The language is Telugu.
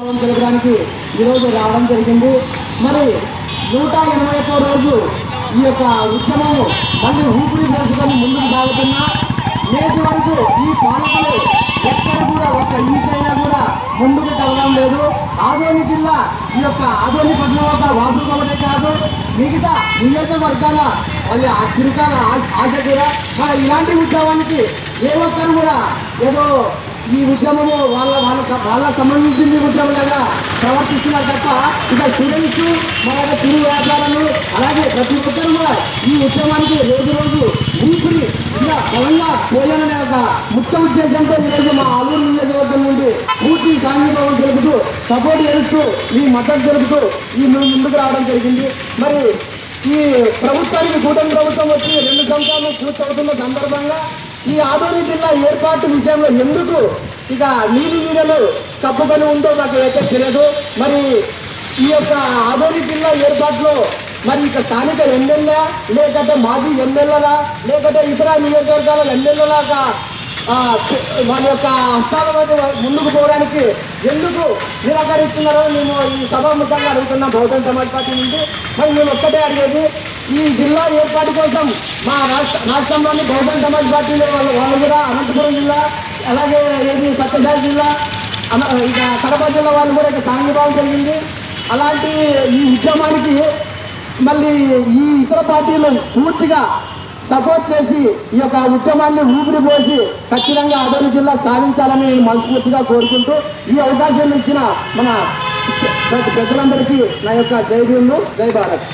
తెలపడానికి ఈరోజు రావడం జరిగింది. మరి 181వ రోజు ఈ యొక్క ఉద్యమము మళ్ళీ ఊపిరి పీల్చుకొని ముందుకు సాగుతున్నా నేటి వరకు ఈ పాలకులు ఎక్కడ కూడా ఒక ఇంచైనా కూడా ముందుకు కలగడం లేదు. ఆదోని జిల్లా ఈ యొక్క ఆదోని పట్టణం వాసుకోవడే కాదు, మిగతా నియోజకవర్గాల మరి ఆ చిరుకాల ఆశ కూడా ఇలాంటి ఉద్యమానికి ఏ ఒక్కరు కూడా ఏదో ఈ ఉద్యమము వాళ్ళ సంబంధించింది ఉద్యమంలాగా ప్రవర్తిస్తున్నారు తప్ప ఇక స్టూడెంట్స్ మన చిరు వ్యాపారాలు అలాగే ప్రతి ఒక్కరు కూడా ఈ ఉద్యమానికి రోజు ఊపిరి ఇలా బలంగా పోయాలనే ఒక ముఖ్య ఉద్దేశంతో ఈరోజు మా ఆలూరు నియోజకవర్గం నుండి పూర్తి సాంఘికం తెలుపుతూ సపోర్ట్ చేస్తూ ఈ మద్దతు తెలుపుతూ ఈ ముందుకు రావడం జరిగింది. మరి ఈ ప్రభుత్వానికి కూటమి ప్రభుత్వం వచ్చి 2 సంవత్సరాలు పూర్తవుతున్న సందర్భంగా ఈ ఆదోని జిల్లా ఏర్పాటు విషయంలో ఎందుకు ఇక నీడలు తప్పుకొని ఉందో నాకు అయితే తెలియదు. మరి ఈ యొక్క ఆదోని జిల్లా ఏర్పాటులో మరి ఇక స్థానిక ఎమ్మెల్యే లేకపోతే మాజీ ఎమ్మెల్యేలా లేకపోతే ఇతర నియోజకవర్గాల ఎమ్మెల్యేలాగా వాళ్ళ యొక్క హస్తాల మధ్య ముందుకు పోవడానికి ఎందుకు నిరాకరిస్తున్నారో మేము ఈ సభాముఖంగా అడుగుతున్నాం బహుజన సమాజ్ పార్టీ నుండి. మరి మేము ఒక్కటే అడిగేది, ఈ జిల్లా ఏర్పాటు కోసం మా రాష్ట్రంలోని బహుజన సమాజ్ పార్టీ వాళ్ళు కూడా అనంతపురం జిల్లా అలాగే సత్యసాయి జిల్లా ఇక కడప జిల్లా వాళ్ళు కూడా ఇక సాంఘీభావం జరిగింది. అలాంటి ఈ ఉద్యమానికి మళ్ళీ ఈ ఇతర పార్టీలు పూర్తిగా సపోర్ట్ చేసి ఈ యొక్క ఉద్యమాన్ని ఊపిరి పోసి ఖచ్చితంగా ఆదోని జిల్లా సాధించాలని నేను మనస్ఫూర్తిగా కోరుకుంటూ ఈ అవకాశం ఇచ్చిన మన పెద్దలందరికీ నా యొక్క జై భీములు, జై భారత్.